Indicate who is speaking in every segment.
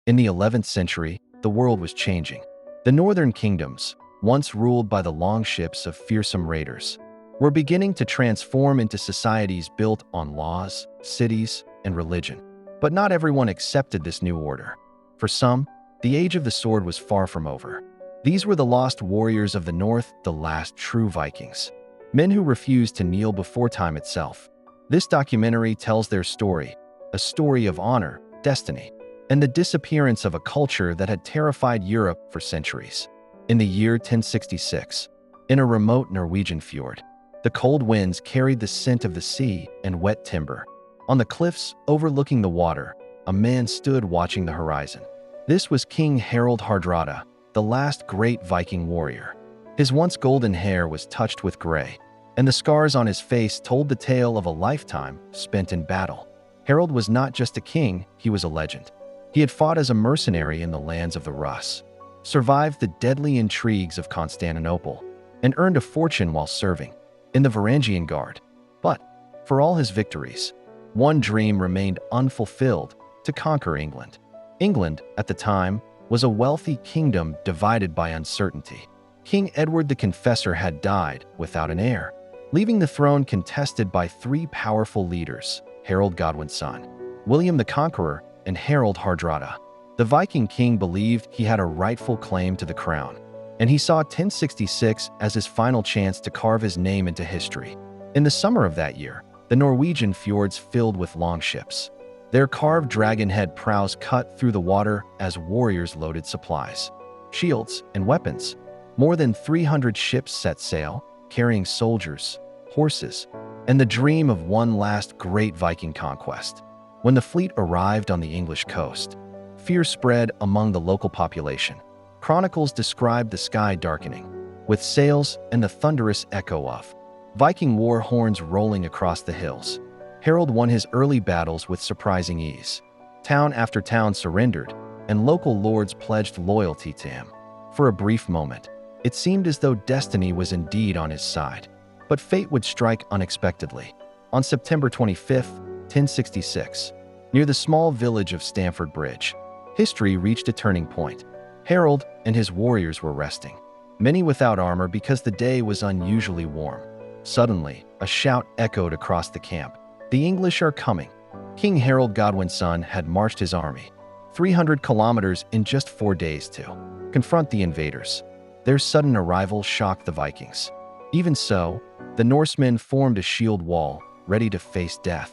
Speaker 1: In the 11th century, the world was changing. The northern kingdoms, once ruled by the longships of fearsome raiders, were beginning to transform into societies built on laws, cities, and religion. But not everyone accepted this new order. For some, the age of the sword was far from over. These were the lost warriors of the north, the last true Vikings. Men who refused to kneel before time itself. This documentary tells their story, a story of honor, destiny, and the disappearance of a culture that had terrified Europe for centuries. In the year 1066, in a remote Norwegian fjord, the cold winds carried the scent of the sea and wet timber. On the cliffs overlooking the water, a man stood watching the horizon. This was King Harald Hardrada, the last great Viking warrior. His once golden hair was touched with gray, and the scars on his face told the tale of a lifetime spent in battle. Harald was not just a king, he was a legend. He had fought as a mercenary in the lands of the Rus, survived the deadly intrigues of Constantinople, and earned a fortune while serving in the Varangian Guard. But, for all his victories, one dream remained unfulfilled: to conquer England. England, at the time, was a wealthy kingdom divided by uncertainty. King Edward the Confessor had died without an heir, leaving the throne contested by three powerful leaders: Harald Godwin's son, William the Conqueror, and Harald Hardrada. The Viking king believed he had a rightful claim to the crown, and he saw 1066 as his final chance to carve his name into history. In the summer of that year, the Norwegian fjords filled with longships, their carved dragon-head prows cut through the water as warriors loaded supplies, shields, and weapons. More than 300 ships set sail, carrying soldiers, horses, and the dream of one last great Viking conquest. When the fleet arrived on the English coast, fear spread among the local population. Chronicles described the sky darkening, with sails and the thunderous echo of Viking war horns rolling across the hills. Harald won his early battles with surprising ease. Town after town surrendered, and local lords pledged loyalty to him. For a brief moment, it seemed as though destiny was indeed on his side. But fate would strike unexpectedly. On September 25, 1066, near the small village of Stamford Bridge, history reached a turning point. Harald and his warriors were resting, many without armor because the day was unusually warm. Suddenly, a shout echoed across the camp. "The English are coming!" King Harald Godwin's son had marched his army 300 kilometers in just 4 days to confront the invaders. Their sudden arrival shocked the Vikings. Even so, the Norsemen formed a shield wall, ready to face death.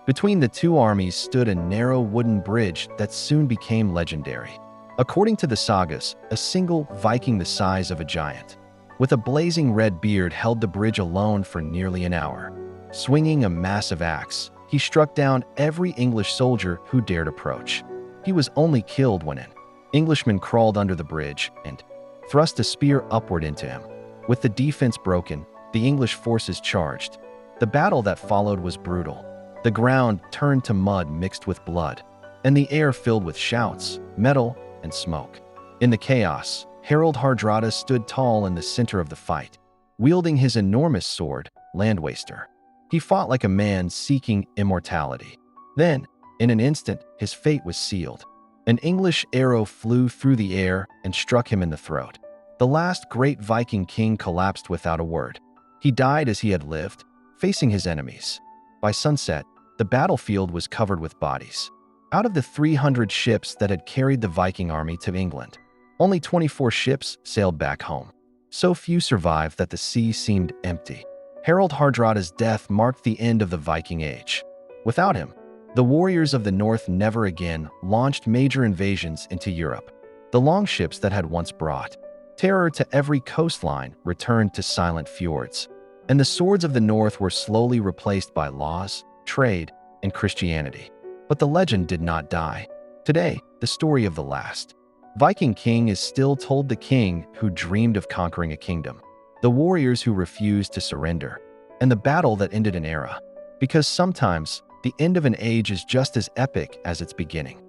Speaker 1: Between the two armies stood a narrow wooden bridge that soon became legendary. According to the sagas, a single Viking the size of a giant, with a blazing red beard, held the bridge alone for nearly an hour. Swinging a massive axe, he struck down every English soldier who dared approach. He was only killed when an Englishman crawled under the bridge and thrust a spear upward into him. With the defense broken, the English forces charged. The battle that followed was brutal. The ground turned to mud mixed with blood, and the air filled with shouts, metal, and smoke. In the chaos, Harald Hardrada stood tall in the center of the fight, wielding his enormous sword, Landwaster. He fought like a man seeking immortality. Then, in an instant, his fate was sealed. An English arrow flew through the air and struck him in the throat. The last great Viking king collapsed without a word. He died as he had lived, facing his enemies. By sunset, the battlefield was covered with bodies. Out of the 300 ships that had carried the Viking army to England, only 24 ships sailed back home. So few survived that the sea seemed empty. Harald Hardrada's death marked the end of the Viking Age. Without him, the warriors of the north never again launched major invasions into Europe. The longships that had once brought terror to every coastline returned to silent fjords, and the swords of the north were slowly replaced by laws, trade, and Christianity. But the legend did not die. Today, the story of the last Viking king is still told: the king who dreamed of conquering a kingdom, the warriors who refused to surrender, and the battle that ended an era. Because sometimes, the end of an age is just as epic as its beginning.